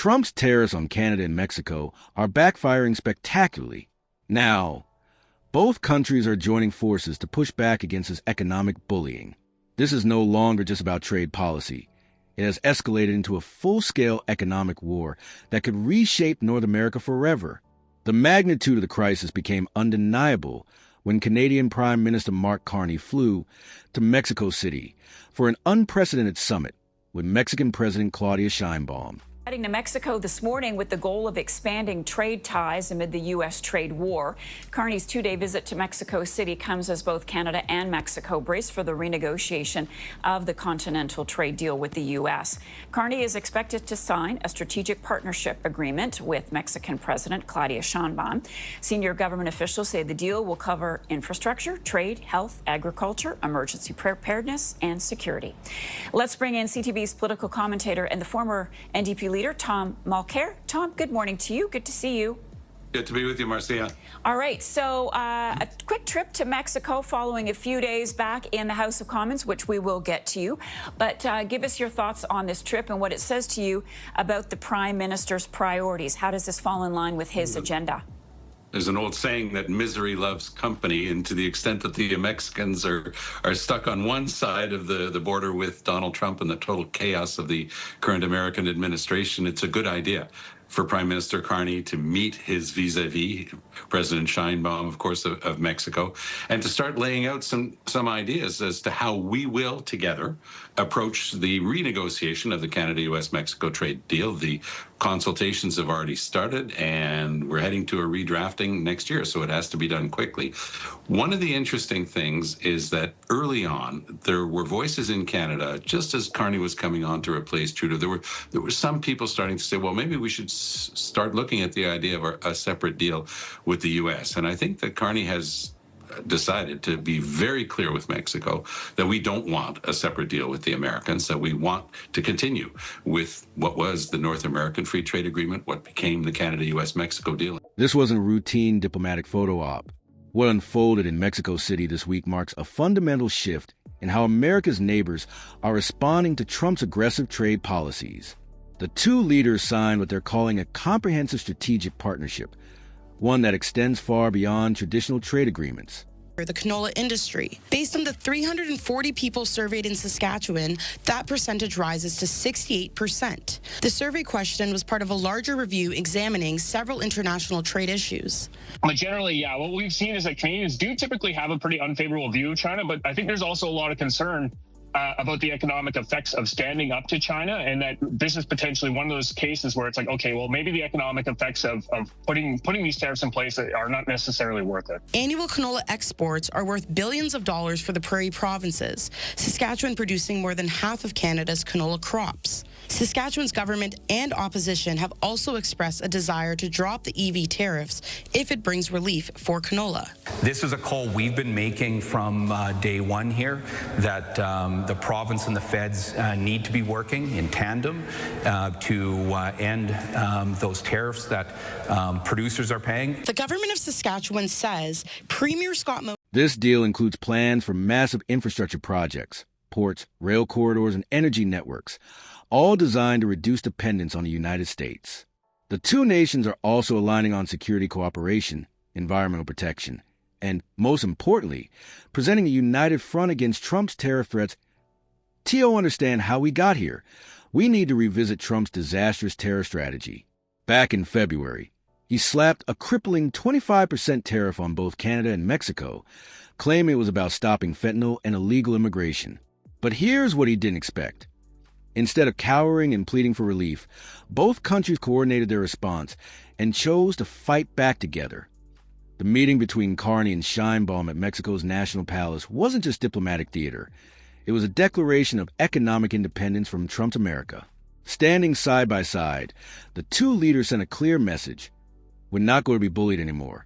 Trump's tariffs on Canada and Mexico are backfiring spectacularly. Now, both countries are joining forces to push back against this economic bullying. This is no longer just about trade policy. It has escalated into a full-scale economic war that could reshape North America forever. The magnitude of the crisis became undeniable when Canadian Prime Minister Mark Carney flew to Mexico City for an unprecedented summit with Mexican President Claudia Sheinbaum. Heading to Mexico this morning with the goal of expanding trade ties amid the U.S. trade war. Carney's two-day visit to Mexico City comes as both Canada and Mexico brace for the renegotiation of the continental trade deal with the U.S. Carney is expected to sign a strategic partnership agreement with Mexican President Claudia Sheinbaum. Senior government officials say the deal will cover infrastructure, trade, health, agriculture, emergency preparedness, and security. Let's bring in CTV's political commentator and the former NDP leader, Tom Mulcair. Tom, good morning to you. Good to see you. Good to be with you, Marcia. All right, so a quick trip to Mexico following a few days back in the House of Commons, which we will get to you. But give us your thoughts on this trip and what it says to you about the Prime Minister's priorities. How does this fall in line with his agenda? There's an old saying that misery loves company, and to the extent that the Mexicans are stuck on one side of the border with Donald Trump and the total chaos of the current American administration, it's a good idea for Prime Minister Carney to meet his vis-a-vis, President Sheinbaum, of course, of Mexico, and to start laying out some ideas as to how we will together approach the renegotiation of the Canada-U.S.-Mexico trade deal. The consultations have already started, and we're heading to a redrafting next year, so it has to be done quickly. One of the interesting things is that early on, there were voices in Canada, just as Carney was coming on to replace Trudeau, there were some people starting to say, well, maybe we should start looking at the idea of a separate deal with the U.S. And I think that Carney has decided to be very clear with Mexico that we don't want a separate deal with the Americans, that we want to continue with what was the North American Free Trade Agreement, what became the Canada-U.S.-Mexico deal. This wasn't a routine diplomatic photo op. What unfolded in Mexico City this week marks a fundamental shift in how America's neighbors are responding to Trump's aggressive trade policies. The two leaders signed what they're calling a comprehensive strategic partnership, one that extends far beyond traditional trade agreements. The canola industry. Based on the 340 people surveyed in Saskatchewan, that percentage rises to 68%. The survey question was part of a larger review examining several international trade issues. But generally, yeah, what we've seen is that Canadians do typically have a pretty unfavorable view of China, but I think there's also a lot of concern about the economic effects of standing up to China, and that this is potentially one of those cases where it's like, okay, well, maybe the economic effects of putting these tariffs in place are not necessarily worth it. Annual canola exports are worth billions of dollars for the prairie provinces, Saskatchewan producing more than half of Canada's canola crops. Saskatchewan's government and opposition have also expressed a desire to drop the EV tariffs if it brings relief for canola. This is a call we've been making from day one here, that the province and the feds need to be working in tandem to end those tariffs that producers are paying. The government of Saskatchewan says Premier Scott This deal includes plans for massive infrastructure projects, ports, rail corridors, and energy networks, all designed to reduce dependence on the United States. The two nations are also aligning on security cooperation, environmental protection, and, most importantly, presenting a united front against Trump's tariff threats. TO understand how we got here. We need to revisit Trump's disastrous tariff strategy. Back in February, he slapped a crippling 25% tariff on both Canada and Mexico, claiming it was about stopping fentanyl and illegal immigration. But here's what he didn't expect. Instead of cowering and pleading for relief, both countries coordinated their response and chose to fight back together. The meeting between Carney and Sheinbaum at Mexico's National Palace wasn't just diplomatic theater. It was a declaration of economic independence from Trump's America. Standing side by side, the two leaders sent a clear message. We're not going to be bullied anymore.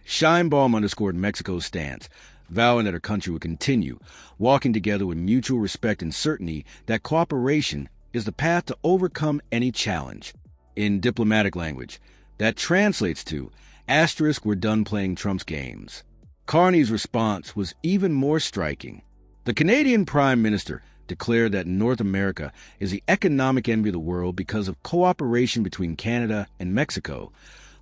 Sheinbaum underscored Mexico's stance, vowing that her country would continue, walking together with mutual respect and certainty that cooperation is the path to overcome any challenge. In diplomatic language, that translates to, asterisk, we're done playing Trump's games. Carney's response was even more striking. The Canadian Prime Minister declared that North America is the economic envy of the world because of cooperation between Canada and Mexico,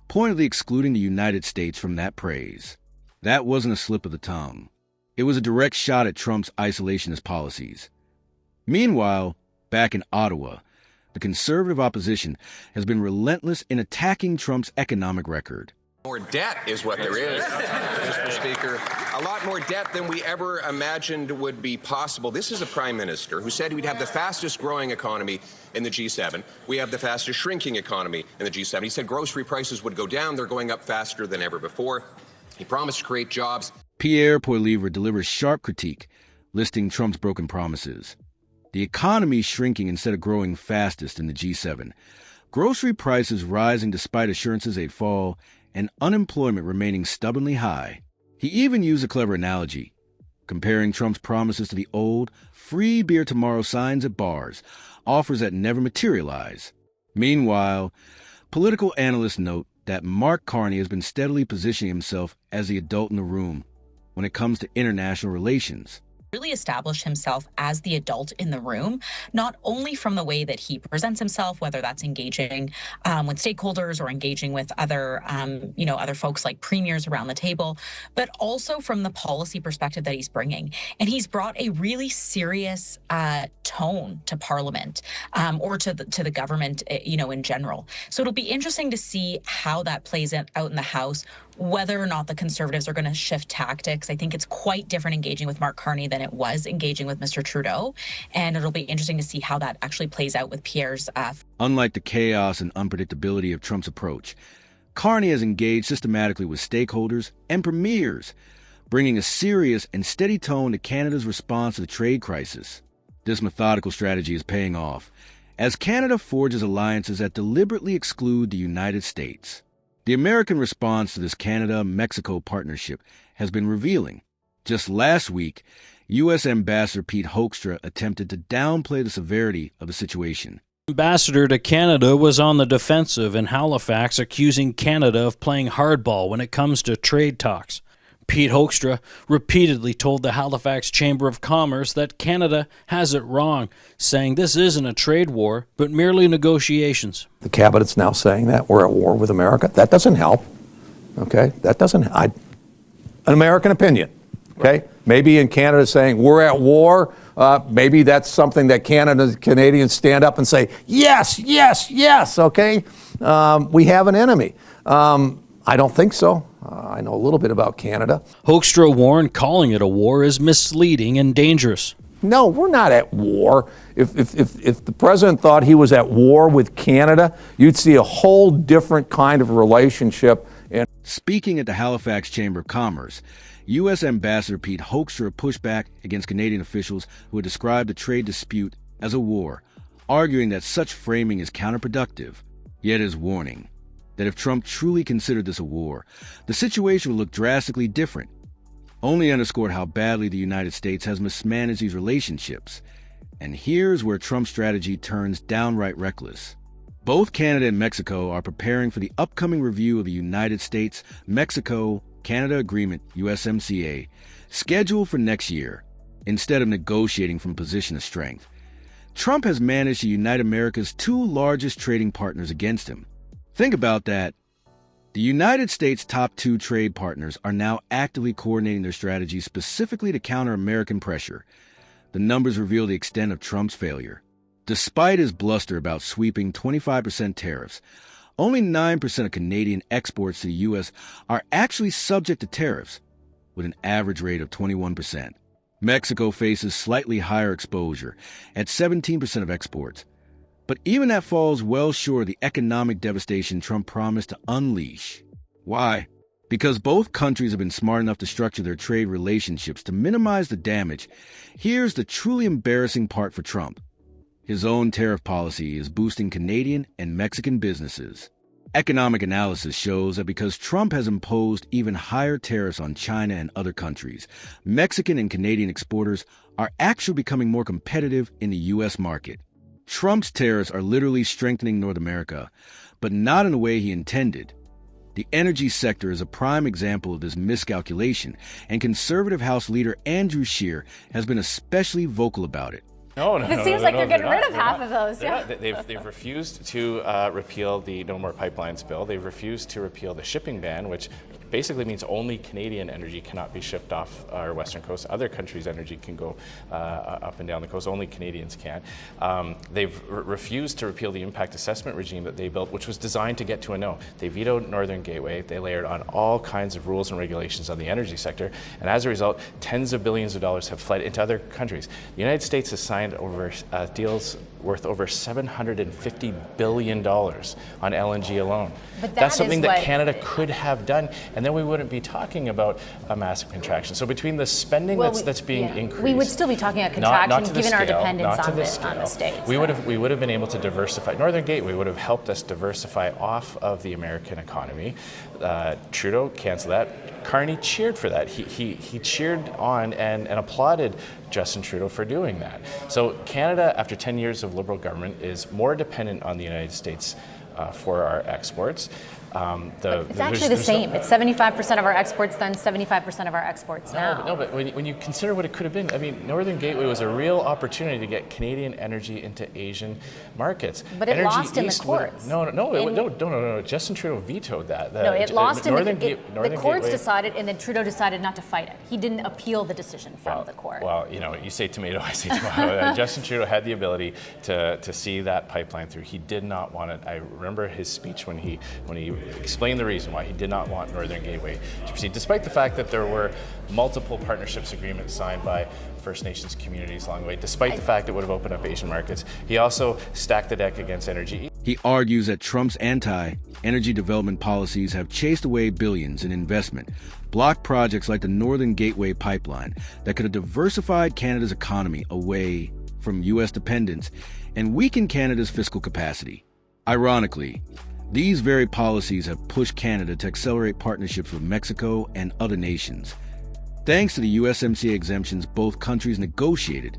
pointedly excluding the United States from that praise. That wasn't a slip of the tongue. It was a direct shot at Trump's isolationist policies. Meanwhile, back in Ottawa, the conservative opposition has been relentless in attacking Trump's economic record. More debt is what there is, Mr. Speaker. A lot more debt than we ever imagined would be possible. This is a prime minister who said we'd have the fastest growing economy in the G7. We have the fastest shrinking economy in the G7. He said grocery prices would go down. They're going up faster than ever before. He promised to create jobs. Pierre Poilievre delivers sharp critique, listing Trump's broken promises. The economy shrinking instead of growing fastest in the G7. Grocery prices rising despite assurances they'd fall, and unemployment remaining stubbornly high. He even used a clever analogy, comparing Trump's promises to the old free beer tomorrow signs at bars, offers that never materialize. Meanwhile, political analysts note that Mark Carney has been steadily positioning himself as the adult in the room when it comes to international relations. Really establish himself as the adult in the room, not only from the way that he presents himself, whether that's engaging with stakeholders or engaging with other folks like premiers around the table, but also from the policy perspective that he's bringing. And he's brought a really serious tone to Parliament or to the government, in general. So it'll be interesting to see how that plays out in the House, whether or not the Conservatives are going to shift tactics. I think it's quite different engaging with Mark Carney than it was engaging with Mr. Trudeau. And it'll be interesting to see how that actually plays out with Pierre's. Unlike the chaos and unpredictability of Trump's approach, Carney has engaged systematically with stakeholders and premiers, bringing a serious and steady tone to Canada's response to the trade crisis. This methodical strategy is paying off, as Canada forges alliances that deliberately exclude the United States. The American response to this Canada-Mexico partnership has been revealing. Just last week, U.S. Ambassador Pete Hoekstra attempted to downplay the severity of the situation. Ambassador to Canada was on the defensive in Halifax, accusing Canada of playing hardball when it comes to trade talks. Pete Hoekstra repeatedly told the Halifax Chamber of Commerce that Canada has it wrong, saying this isn't a trade war, but merely negotiations. The cabinet's now saying that we're at war with America. That doesn't help, okay? That doesn't, an American opinion, okay? Maybe in Canada saying we're at war, maybe that's something that Canadians stand up and say, yes, yes, yes, okay? We have an enemy. I don't think so. I know a little bit about Canada. Hoekstra warned calling it a war is misleading and dangerous. No, we're not at war. If the president thought he was at war with Canada, you'd see a whole different kind of relationship. And speaking at the Halifax Chamber of Commerce, U.S. Ambassador Pete Hoekstra pushed back against Canadian officials who had described the trade dispute as a war, arguing that such framing is counterproductive. Yet his warning that if Trump truly considered this a war, the situation would look drastically different, only underscored how badly the United States has mismanaged these relationships. And here's where Trump's strategy turns downright reckless. Both Canada and Mexico are preparing for the upcoming review of the United States-Mexico-Canada Agreement, USMCA, scheduled for next year, instead of negotiating from a position of strength. Trump has managed to unite America's two largest trading partners against him. Think about that. The United States' top two trade partners are now actively coordinating their strategies specifically to counter American pressure. The numbers reveal the extent of Trump's failure. Despite his bluster about sweeping 25% tariffs, only 9% of Canadian exports to the U.S. are actually subject to tariffs, with an average rate of 21%. Mexico faces slightly higher exposure at 17% of exports. But even that falls well short of the economic devastation Trump promised to unleash. Why? Because both countries have been smart enough to structure their trade relationships to minimize the damage. Here's the truly embarrassing part for Trump. His own tariff policy is boosting Canadian and Mexican businesses. Economic analysis shows that because Trump has imposed even higher tariffs on China and other countries, Mexican and Canadian exporters are actually becoming more competitive in the U.S. market. Trump's tariffs are literally strengthening North America, but not in the way he intended. The energy sector is a prime example of this miscalculation, and conservative House Leader Andrew Scheer has been especially vocal about it. No. It seems like they're getting rid of half of those. Yeah. They've refused to repeal the No More Pipelines bill. They've refused to repeal the shipping ban, which basically means only Canadian energy cannot be shipped off our western coast. Other countries' energy can go up and down the coast. Only Canadians can. They've refused to repeal the impact assessment regime that they built, which was designed to get to a no. They vetoed Northern Gateway. They layered on all kinds of rules and regulations on the energy sector. And as a result, tens of billions of dollars have fled into other countries. The United States has signed over deals worth over $750 billion on LNG alone. But that's something that Canada could have done, and then we wouldn't be talking about a massive contraction. So between the spending that's being increased, we would still be talking about contraction given our dependence on the States. We would have been able to diversify. Northern Gateway would have helped us diversify off of the American economy. Trudeau canceled that. Carney cheered for that. He cheered on and applauded Justin Trudeau for doing that. So Canada, after 10 years of Liberal government, is more dependent on the United States for our exports. It's actually the same. It's 75% of our exports then, 75% of our exports now. No, but when you consider what it could have been, I mean, Northern Gateway was a real opportunity to get Canadian energy into Asian markets. But it lost in the courts. No. Justin Trudeau vetoed that. No, it lost in the courts decided, and then Trudeau decided not to fight it. He didn't appeal the decision from the court. Well, you say tomato, I say tomato. Justin Trudeau had the ability to see that pipeline through. He did not want it. I remember his speech when he explained the reason why he did not want Northern Gateway to proceed, despite the fact that there were multiple partnerships agreements signed by First Nations communities along the way, despite the fact it would have opened up Asian markets. He also stacked the deck against energy. He argues that Trump's anti-energy development policies have chased away billions in investment, blocked projects like the Northern Gateway pipeline that could have diversified Canada's economy away from U.S. dependence and weakened Canada's fiscal capacity. Ironically, these very policies have pushed Canada to accelerate partnerships with Mexico and other nations. Thanks to the USMCA exemptions both countries negotiated,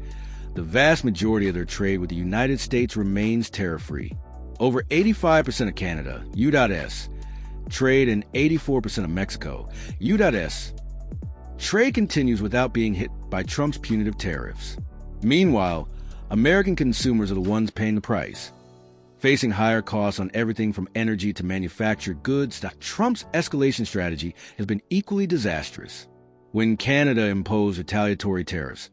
the vast majority of their trade with the United States remains tariff-free. Over 85% of Canada, U.S., trade, and 84% of Mexico, U.S., trade continues without being hit by Trump's punitive tariffs. Meanwhile, American consumers are the ones paying the price. Facing higher costs on everything from energy to manufactured goods, Trump's escalation strategy has been equally disastrous. When Canada imposed retaliatory tariffs,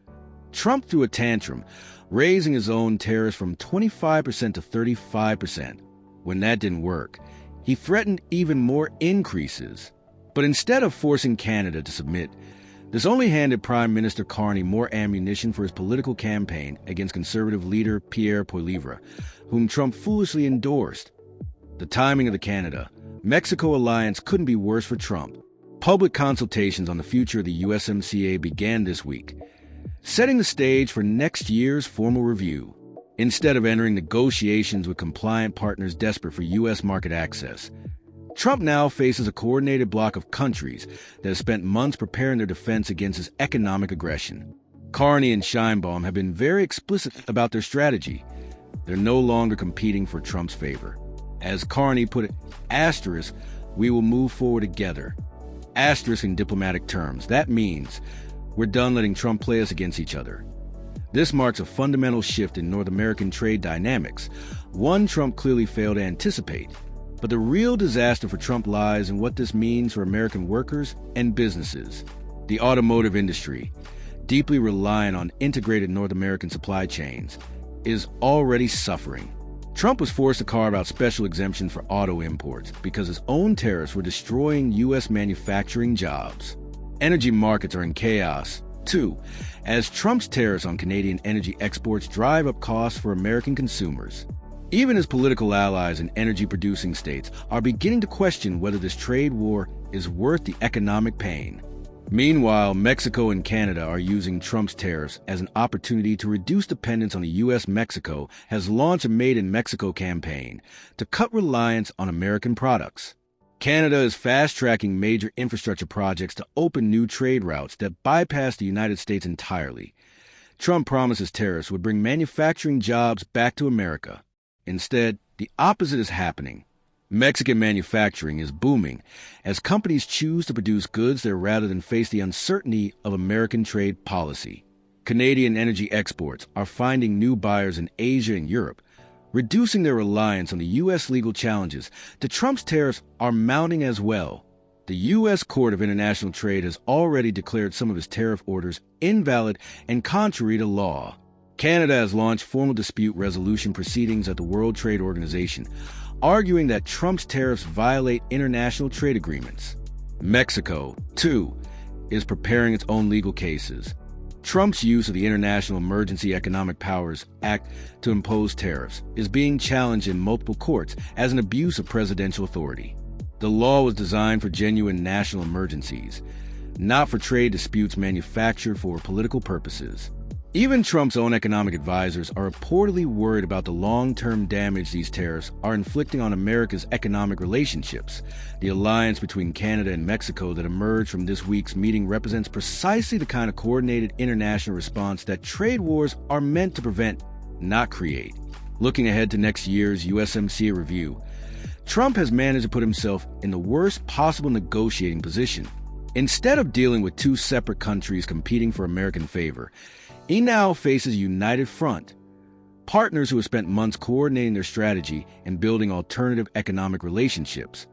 Trump threw a tantrum, raising his own tariffs from 25% to 35%. When that didn't work, he threatened even more increases. But instead of forcing Canada to submit, this only handed Prime Minister Carney more ammunition for his political campaign against Conservative leader Pierre Poilievre, whom Trump foolishly endorsed. The timing of the Canada-Mexico alliance couldn't be worse for Trump. Public consultations on the future of the USMCA began this week, setting the stage for next year's formal review. Instead of entering negotiations with compliant partners desperate for U.S. market access, Trump now faces a coordinated bloc of countries that have spent months preparing their defense against his economic aggression. Carney and Sheinbaum have been very explicit about their strategy. They're no longer competing for Trump's favor. As Carney put it, asterisk, we will move forward together. Asterisk in diplomatic terms. That means we're done letting Trump play us against each other. This marks a fundamental shift in North American trade dynamics, one Trump clearly failed to anticipate. But the real disaster for Trump lies in what this means for American workers and businesses. The automotive industry, deeply reliant on integrated North American supply chains, is already suffering. Trump was forced to carve out special exemptions for auto imports because his own tariffs were destroying U.S. manufacturing jobs. Energy markets are in chaos, too, as Trump's tariffs on Canadian energy exports drive up costs for American consumers. Even his political allies in energy-producing states are beginning to question whether this trade war is worth the economic pain. Meanwhile, Mexico and Canada are using Trump's tariffs as an opportunity to reduce dependence on the U.S. Mexico has launched a Made in Mexico campaign to cut reliance on American products. Canada is fast-tracking major infrastructure projects to open new trade routes that bypass the United States entirely. Trump promises tariffs would bring manufacturing jobs back to America. Instead, the opposite is happening. Mexican manufacturing is booming as companies choose to produce goods there rather than face the uncertainty of American trade policy. Canadian energy exports are finding new buyers in Asia and Europe, reducing their reliance on the U.S. legal challenges to Trump's tariffs are mounting as well. The U.S. Court of International Trade has already declared some of his tariff orders invalid and contrary to law. Canada has launched formal dispute resolution proceedings at the World Trade Organization, arguing that Trump's tariffs violate international trade agreements. Mexico, too, is preparing its own legal cases. Trump's use of the International Emergency Economic Powers Act to impose tariffs is being challenged in multiple courts as an abuse of presidential authority. The law was designed for genuine national emergencies, not for trade disputes manufactured for political purposes. Even Trump's own economic advisors are reportedly worried about the long-term damage these tariffs are inflicting on America's economic relationships. The alliance between Canada and Mexico that emerged from this week's meeting represents precisely the kind of coordinated international response that trade wars are meant to prevent, not create. Looking ahead to next year's USMCA review, Trump has managed to put himself in the worst possible negotiating position. Instead of dealing with two separate countries competing for American favor, he now faces a united front, partners who have spent months coordinating their strategy and building alternative economic relationships.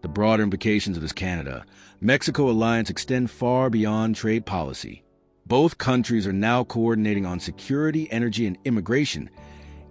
The broader implications of this Canada-Mexico alliance extend far beyond trade policy. Both countries are now coordinating on security, energy, and immigration,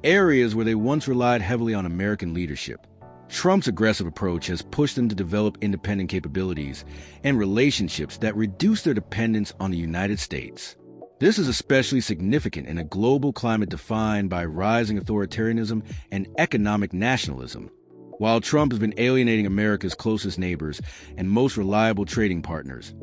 areas where they once relied heavily on American leadership. Trump's aggressive approach has pushed them to develop independent capabilities and relationships that reduce their dependence on the United States. This is especially significant in a global climate defined by rising authoritarianism and economic nationalism. While Trump has been alienating America's closest neighbors and most reliable trading partners,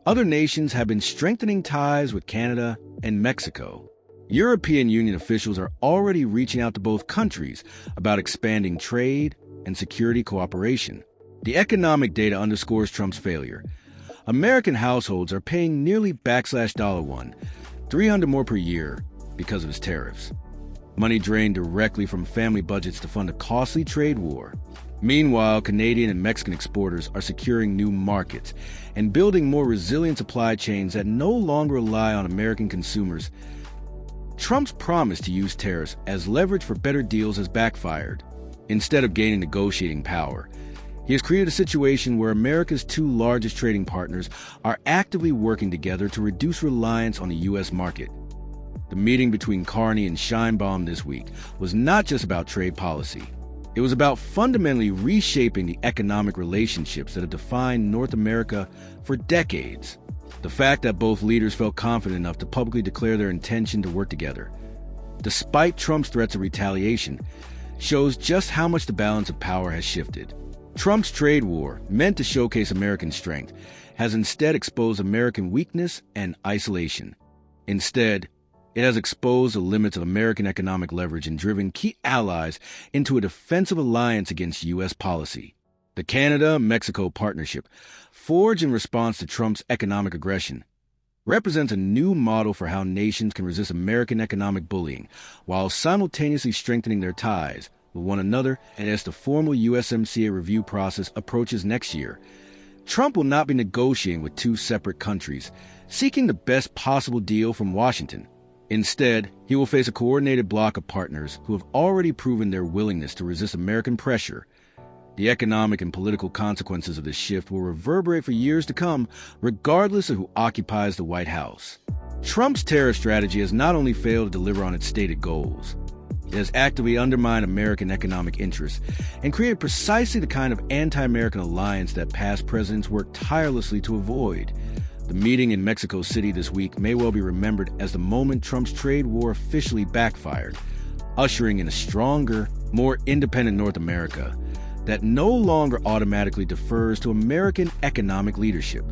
other nations have been strengthening ties with Canada and Mexico. European Union officials are already reaching out to both countries about expanding trade and security cooperation. The economic data underscores Trump's failure. American households are paying nearly $1, $300 more per year because of his tariffs. Money drained directly from family budgets to fund a costly trade war. Meanwhile, Canadian and Mexican exporters are securing new markets and building more resilient supply chains that no longer rely on American consumers. Trump's promise to use tariffs as leverage for better deals has backfired. Instead of gaining negotiating power, he has created a situation where America's two largest trading partners are actively working together to reduce reliance on the U.S. market. The meeting between Carney and Sheinbaum this week was not just about trade policy. It was about fundamentally reshaping the economic relationships that have defined North America for decades. The fact that both leaders felt confident enough to publicly declare their intention to work together, despite Trump's threats of retaliation, shows just how much the balance of power has shifted. Trump's trade war, meant to showcase American strength, has instead exposed American weakness and isolation. Instead, it has exposed the limits of American economic leverage and driven key allies into a defensive alliance against U.S. policy. The Canada-Mexico partnership, forged in response to Trump's economic aggression, represents a new model for how nations can resist American economic bullying while simultaneously strengthening their ties with one another. And as the formal USMCA review process approaches next year, Trump will not be negotiating with two separate countries, seeking the best possible deal from Washington. Instead, he will face a coordinated bloc of partners who have already proven their willingness to resist American pressure. The economic and political consequences of this shift will reverberate for years to come, regardless of who occupies the White House. Trump's tariff strategy has not only failed to deliver on its stated goals, it has actively undermined American economic interests and created precisely the kind of anti-American alliance that past presidents worked tirelessly to avoid. The meeting in Mexico City this week may well be remembered as the moment Trump's trade war officially backfired, ushering in a stronger, more independent North America that no longer automatically defers to American economic leadership.